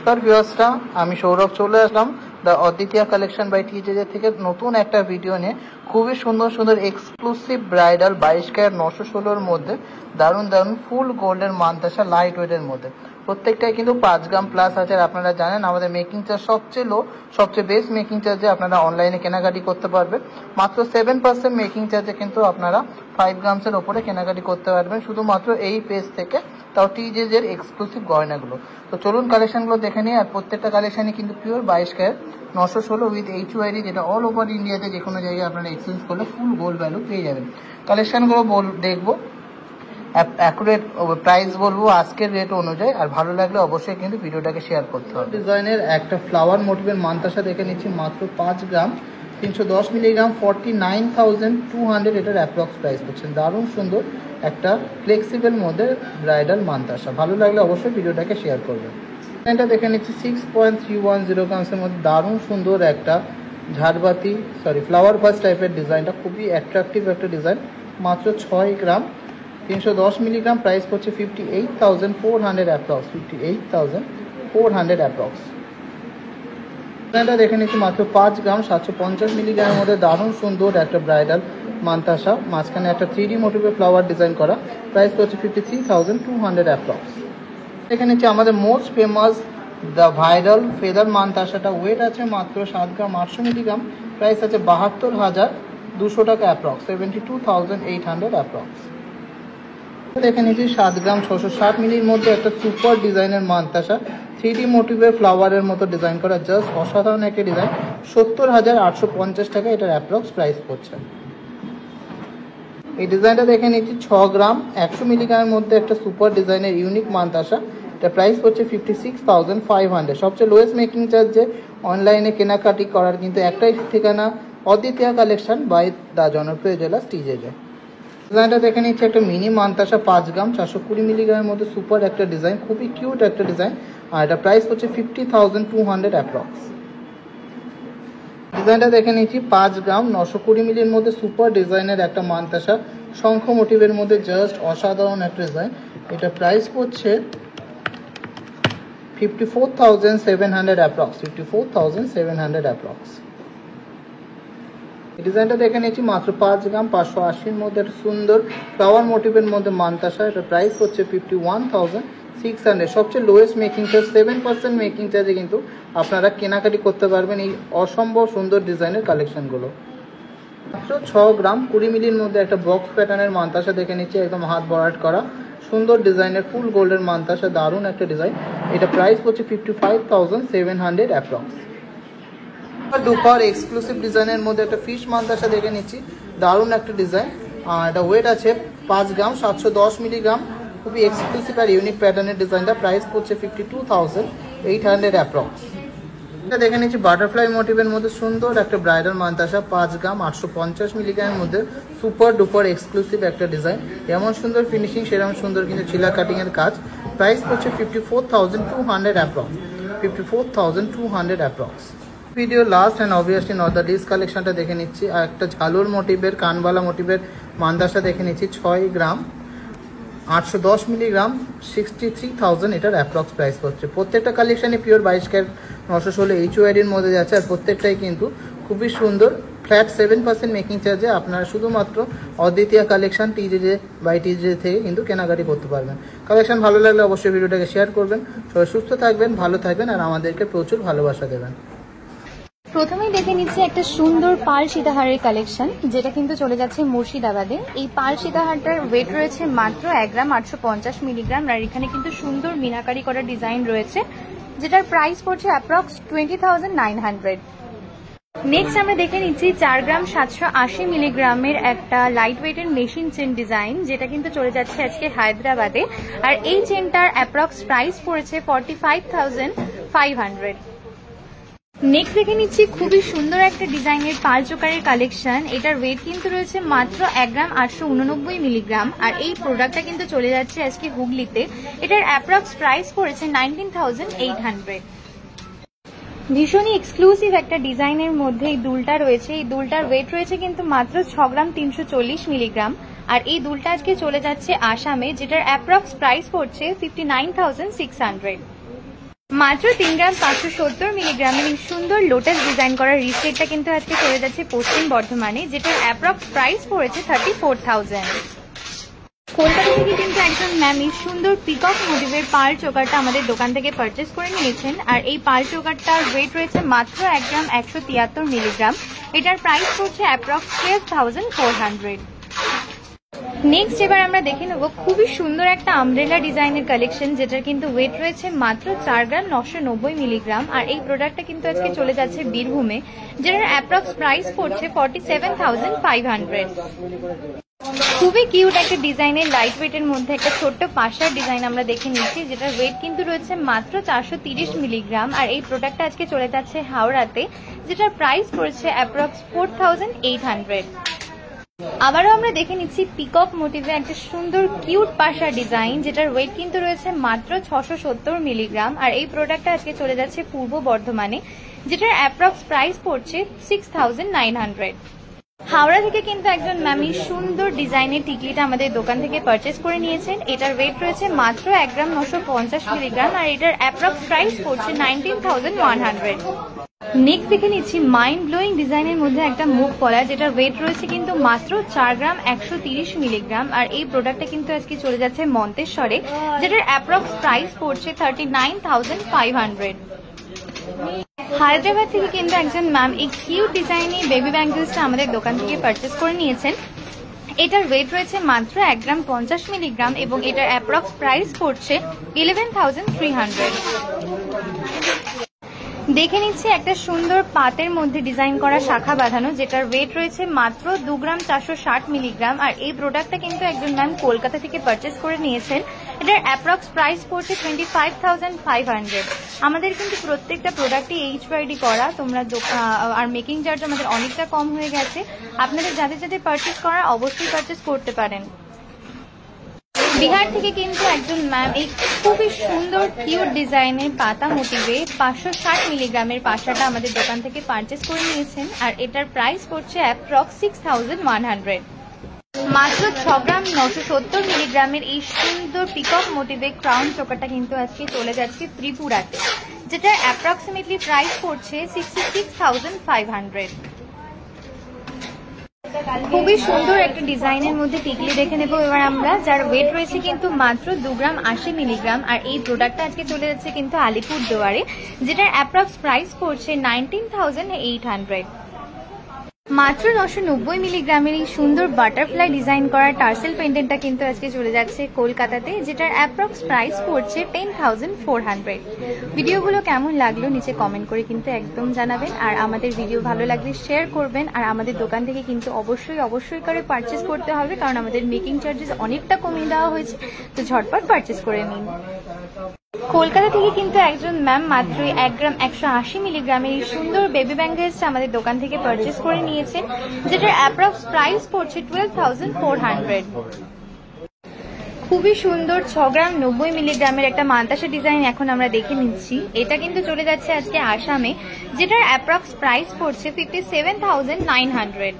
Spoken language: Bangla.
নমস্কার ভিউয়ার্সরা, আমি সৌরভ চলে আসলাম দ্য অদ্বিতীয়া কালেকশন বাই টিজে থেকে নতুন একটা ভিডিও নিয়ে। খুবই সুন্দর সুন্দর এক্সক্লুসিভ ব্রাইডাল 22 ক্যারেট 916-র মধ্যে দারুণ দারুণ ফুল গোল্ডের মানতাসা লাইট ওয়েটের মধ্যে। প্রত্যেকটাই কিন্তু 5 গ্রাম প্লাস আছে। আর আপনারা জানেন আমাদের মেকিং চার্জ সবচেয়ে লো, সবচেয়ে বেস্ট মেকিং চার্জে আপনারা অনলাইনে কেনাকাটি করতে পারবেন। মাত্র 7% মেকিং চার্জে কিন্তু আপনারা 5 গ্রামসের ওপরে কেনাকাটি করতে পারবেন শুধুমাত্র এই পেজ থেকে, তাও টিজের এক্সক্লুসিভ গয়নাগুলো। তো চলুন কালেকশনগুলো দেখে নিই। আর প্রত্যেকটা কালেকশনই কিন্তু পিওর 22 ক্যারেট 916 উইথ HYD, যেটা অল ওভার ইন্ডিয়াতে যে কোনো জায়গায় আপনারা এক্সচেঞ্জ করলে ফুল গোল্ড ভ্যালু পেয়ে যাবেন। কালেকশনগুলো দেখবো, অ্যাকুরেট প্রাইস বলবো আজকের রেট অনুযায়ী। আর ভালো লাগলে অবশ্যই কিন্তু ভিডিওটাকে শেয়ার করতে হবে। ডিজাইনের একটা ফ্লাওয়ার মোটিভের মানতাসা দেখে নিচ্ছি মাত্র 5 গ্রাম 310 মিলিগ্রাম 49,200 এটার অ্যাপ্রক্স প্রাইস পাচ্ছেন। দারুণ সুন্দর একটা ফ্লেক্সিবল মধ্যে ব্রাইডাল মানতাসা, ভালো লাগলে অবশ্যই ভিডিওটাকে শেয়ার করবেন। ডিজাইনটা দেখে নিচ্ছি 6.310 গ্রামসের মধ্যে দারুণ সুন্দর একটা ঝাড়বাতি ফ্লাওয়ার ভাস টাইপের ডিজাইনটা, খুবই অ্যাট্রাকটিভ একটা ডিজাইন। মাত্র 6 গ্রাম 310 মিলিগ্রাম, প্রাইস পড়ছে 58,400 অ্যাপ্রক্স, 58,400 অ্যাপ্রক্স। ডিজাইনটা দেখে নিচ্ছি মাত্র 5 গ্রাম 750 মিলিগ্রামের মধ্যে দারুণ সুন্দর একটা ব্রাইডাল মানতাসা, মাঝখানে একটা 3D মোটিভে ফ্লাওয়ার ডিজাইন করা, প্রাইস পড়ছে 53,200 অ্যাপ্রক্স। দেখে নিচ্ছি আমাদের most famous the viral feather মানতাসাটা, ওয়েট আছে মাত্র 7 গ্রাম 800 মিলিগ্রাম, প্রাইস আছে 72,200 টাকা অ্যাপ্রক্স, 72,800 অ্যাপ্রক্স। দেখে নিচ্ছি 7 গ্রাম 660 মিলির মধ্যে একটা সুপার ডিজাইনের মানতাসা, 3D মোটিভের ফ্লাওয়ারের মতো ডিজাইন করা, জাস্ট অসাধারণ একটা ডিজাইন, 70,850 টাকা এটার অ্যাপ্রক্স প্রাইস পড়ছে। এই ডিজাইনটা দেখে নিচ্ছি 6 গ্রাম 100 মিলিগ্রামের মধ্যে একটা সুপার ডিজাইনের ইউনিক মানতাসা, এটা প্রাইস পড়ছে 56,500। সবচেয়ে লোয়েস্ট মেকিং চার্জে অনলাইনে কেনাকাটি করার কিন্তু একটাই ঠিকানা, অদ্বিতীয়া কালেকশন বাই দ্য জনপ্রিয় জুয়েলার্স টিজে। ডিজাইনটা দেখে নিচ্ছে একটা মিনি মানতাসা 5 গ্রাম 420 মিলিগ্রামের মধ্যে সুপার একটা ডিজাইন, খুবই কিউট একটা ডিজাইন, আর এটা প্রাইস হচ্ছে 50,200 অ্যাপ্রক্স। ডিজাইনটা দেখে নিচ্ছি 5 গ্রাম 920 মিলির মধ্যে সুপার ডিজাইনের একটা মানতাসা, শঙ্খ মোটিভের মধ্যে জাস্ট অসাধারণ একটা ডিজাইন, এটা প্রাইস পড়ছে 54,700 অ্যাপ্রক্স, 54,700 অ্যাপ্রক্স। ডিজাইনটা দেখে নিচ্ছি মাত্র 5 গ্রাম 580-র মধ্যে একটা সুন্দর ফ্লাওয়ার মোটিভের মধ্যে মানতাসা, এটা প্রাইস হচ্ছে 51,600। সবচেয়ে লোয়েস্ট মেকিং চার্জ 7% মেকিং চার্জে কিন্তু আপনারা কেনাকাটি করতে পারবেন এই অসম্ভব সুন্দর ডিজাইনের কালেকশনগুলো। মাত্র 6 গ্রাম 20 মিলির মধ্যে একটা বক্স প্যাটার্নের মানতাসা দেখে নিচ্ছি, একদম হাত ভরাট করা সুন্দর ডিজাইনের ফুল গোল্ডের মানতাসা, দারুণ একটা ডিজাইন, এটা প্রাইস হচ্ছে 55,700 অ্যাপ্রক্স। দুপার এক্সক্লুসিভ ডিজাইনের মধ্যে একটা ফিশ মানতাসা দেখে নিচ্ছি, দারুণ একটা ডিজাইন, আর এটা ওয়েট আছে 5 গ্রাম 710 মিলিগ্রাম, খুবই এক্সক্লুসিভ আর ইউনিক প্যাটার্নের ডিজাইনটা, প্রাইস পড়ছে 52,800 অ্যাপ্রক্স। এটা দেখে নিচ্ছি বাটারফ্লাই মোটিভের মধ্যে সুন্দর একটা ব্রাইডাল মানতাসা, 5 গ্রাম 850 মিলিগ্রামের মধ্যে সুপার ডুপার এক্সক্লুসিভ একটা ডিজাইন, যেমন সুন্দর ফিনিশিং সেরকম সুন্দর কিন্তু চিলা কাটিংয়ের কাজ, প্রাইস পড়ছে 54,200 approx, 54,200 approx. Video last and obviously not the least কালেকশনটা দেখে নিচ্ছি, আর একটা ঝালুর মোটিভের কানবালা মোটিভের মানতাসা দেখে নিচ্ছি 6 গ্রাম 810 মিলিগ্রাম 63,000 এটার অ্যাপ্রক্স প্রাইস হচ্ছে। প্রত্যেকটা কালেকশানে পিওর 22 ক্যারেট 916 HYDর মধ্যে যাচ্ছে, আর প্রত্যেকটাই কিন্তু খুবই সুন্দর ফ্ল্যাট 7% মেকিং চার্জে আপনারা শুধুমাত্র অদ্বিতীয়া কালেকশন টিজে বাই টিজে থেকে কিন্তু কেনাকাটি করতে পারবেন। কালেকশন ভালো লাগলে অবশ্যই ভিডিওটাকে শেয়ার করবেন। সবাই সুস্থ থাকবেন, ভালো থাকবেন, আর আমাদেরকে প্রচুর ভালোবাসা দেবেন। প্রথমেই দেখে নিচ্ছি একটা সুন্দর পাল সীতাহারের কালেকশন, যেটা কিন্তু চলে যাচ্ছে মুর্শিদাবাদে। এই পাল সীতাহারটার ওয়েট রয়েছে মাত্র 1 গ্রাম 850 মিলিগ্রাম, আর এখানে কিন্তু সুন্দর মিনাকারি করা ডিজাইন রয়েছে, যেটার প্রাইস পড়ছে অ্যাপ্রক্স 20,900। নেক্সট আমরা দেখে নিচ্ছি 4 গ্রাম 780 মিলিগ্রামের একটা লাইট ওয়েটের মেশিন চেন ডিজাইন, যেটা কিন্তু চলে যাচ্ছে আজকে হায়দ্রাবাদে, আর এই চেনটার অ্যাপ্রক্স প্রাইস পড়েছে 45,500। নেক্সট দেখে নিচ্ছি খুবই সুন্দর একটা ডিজাইনের পাল চোকারের কালেকশন, এটার ওয়েট কিন্তু রয়েছে মাত্র 1 গ্রাম 889 মিলিগ্রাম, আর এই প্রোডাক্টটা কিন্তু চলে যাচ্ছে আজকে হুগলিতে, এটার অ্যাপ্রক্স প্রাইস পড়েছে 19,800। ভীষণই এক্সক্লুসিভ একটা ডিজাইনের মধ্যে এই দুলটা রয়েছে, এই দুলটার ওয়েট রয়েছে কিন্তু মাত্র 6 গ্রাম 340 মিলিগ্রাম, আর এই দুলটা আজকে চলে যাচ্ছে আসামে, যেটার অ্যাপ্রক্স প্রাইস পড়ছে 59,600। মাত্র 3 গ্রাম 570 মিলিগ্রামের এই সুন্দর লোটাস ডিজাইন করা রিস্টেটটা কিন্তু আজকে চলে যাচ্ছে পশ্চিম বর্ধমানে, যেটার অ্যাপ্রক্স প্রাইস পড়েছে 34,000। কলকাতা থেকে কিন্তু একজন ম্যাম এই সুন্দর পিকক মোটিভের পার্ল চোকারটা আমাদের দোকান থেকে পারচেস করে নিয়েছেন। আর এই পার্ল চোকারটার ওয়েট রয়েছে মাত্র 1 গ্রাম 173 মিলিগ্রাম। এটার প্রাইস পড়ছে অ্যাপ্রক্স 12,400। নেক্সট এবার আমরা দেখে নেব খুবই সুন্দর একটা আমব্রেলা ডিজাইনের কালেকশন, যেটার কিন্তু ওয়েট রয়েছে মাত্র 4 গ্রাম 990 মিলিগ্রাম। আর এই প্রোডাক্টটা কিন্তু আজকে চলে যাচ্ছে বীরভূমে, যেটার অ্যাপ্রক্স প্রাইস পড়ছে 47,500। খুবই কিউট একটা ডিজাইনের লাইট ওয়েটের মধ্যে একটা ছোট্ট পাশার ডিজাইন আমরা দেখে নিচ্ছি, যেটার ওয়েট কিন্তু রয়েছে মাত্র 430 মিলিগ্রাম। আর এই প্রোডাক্টটা আজকে চলে যাচ্ছে হাওড়াতে, যেটার প্রাইস পড়ছে অ্যাপ্রক্স 4,800। আবারও আমরা দেখে নিচ্ছি পিকক মোটিভে একটা সুন্দর কিউট পাশা ডিজাইন, যেটার ওয়েট কিন্তু রয়েছে মাত্র 670 মিলিগ্রাম। আর এই প্রোডাক্টটা আজকে চলে যাচ্ছে পূর্ব বর্ধমানে, যেটার অ্যাপ্রক্স প্রাইস পড়ছে 6,900। হাওড়া থেকে কিন্তু একজন ম্যামি সুন্দর ডিজাইনের টিকলিটা আমাদের দোকান থেকে পারচেস করে নিয়েছেন। এটার ওয়েট রয়েছে মাত্র 1 গ্রাম 950 মিলিগ্রাম। আর এটার অ্যাপ্রক্স প্রাইস পড়ছে 19,100। নেক্সট দেখে নিচ্ছি মাইন্ড ব্লোয়িং ডিজাইনের মধ্যে একটা মুখ পলা, যেটার ওয়েট রয়েছে কিন্তু মাত্র 4 গ্রাম 130 মিলিগ্রাম। আর এই প্রোডাক্টটা কিন্তু আজকে চলে যাচ্ছে মন্তেশ্বরে, যেটার অ্যাপ্রক্স প্রাইস পড়ছে 39,500। হায়দ্রাবাদ থেকে কিন্তু একজন ম্যাম এই কিউট ডিজাইনের বেবি ব্যাঙ্গলসটা আমাদের দোকান থেকে পারচেস করে নিয়েছেন। এটার ওয়েট রয়েছে মাত্র 1 গ্রাম 50 মিলিগ্রাম এবং এটার অ্যাপ্রক্স প্রাইস পড়ছে 11,300। দেখে নিচ্ছি একটা সুন্দর পাতের মধ্যে ডিজাইন করা শাখা বাঁধানো, যেটার ওয়েট রয়েছে মাত্র 2 গ্রাম 460 মিলিগ্রাম। আর এই প্রোডাক্টটা কিন্তু একজন ম্যাম কলকাতা থেকে পারচেস করে নিয়েছেন। এটার অ্যাপ্রক্স প্রাইস পড়ছে 25,500। আমাদের কিন্তু প্রত্যেকটা প্রোডাক্টই HYD করা, তোমরা আর মেকিং চার্জ আমাদের অনেকটা কম হয়ে গেছে। আপনাদের যাদের যাদের পারচেস করা অবশ্যই পারচেস করতে পারেন। বিহার থেকে কিন্তু একজন ম্যাম এই খুবই সুন্দর কিউট ডিজাইনের পাতা মোটিভে 560 মিলিগ্রামের পাশাটা আমাদের দোকান থেকে পারচেস করে নিয়েছেন। আর এটার প্রাইস পড়ছে অ্যাপ্রক্স 6,100। মাত্র 6 গ্রাম 970 মিলিগ্রামের এই সুন্দর পিকক মোটিভে ক্রাউন চোকারটা কিন্তু আজকে চলে যাচ্ছে ত্রিপুরাতে, যেটার অ্যাপ্রক্সিমেটলি প্রাইস পড়ছে 66,500। খুবই সুন্দর একটা ডিজাইনের মধ্যে টিকলি দেখে নেবো এবার আমরা, যার ওয়েট রয়েছে কিন্তু মাত্র 2 গ্রাম 80 মিলিগ্রাম। আর এই প্রোডাক্টটা আজকে চলে যাচ্ছে কিন্তু আলিপুরদুয়ারে, যেটার অ্যাপ্রক্স প্রাইস পড়ছে 19,800। মাত্র 990 মিলিগ্রামের এই সুন্দর বাটারফ্লাই ডিজাইন করা টার্সেল পেন্ডেন্টটা কিন্তু আজকে চলে যাচ্ছে কলকাতাতে, যেটার অ্যাপ্রক্স প্রাইস পড়ছে 10,400। ভিডিওগুলো কেমন লাগলো নিচে কমেন্ট করে কিন্তু একদম জানাবেন। আর আমাদের ভিডিও ভালো লাগলে শেয়ার করবেন। আর আমাদের দোকান থেকে কিন্তু অবশ্যই করে পারচেস করতে হবে, কারণ আমাদের মেকিং চার্জেস অনেকটা কমিয়ে দেওয়া হয়েছে, তো ঝটপট পারচেস করে নিন। কলকাতা থেকে কিন্তু একজন ম্যাম মাত্রই 1 গ্রাম 180 মিলিগ্রামের এই সুন্দর বেবি ব্যাঙ্গলসটা আমাদের দোকান থেকে পারচেস করে নিয়েছেন, যেটার অ্যাপ্রক্স প্রাইস পড়ছে 12,400। খুবই সুন্দর 6 গ্রাম 90 মিলিগ্রামের একটা মান্তাসা ডিজাইন এখন আমরা দেখে নিচ্ছি। এটা কিন্তু চলে যাচ্ছে আজকে আসামে, যেটার অ্যাপ্রক্স প্রাইস পড়ছে 57,900।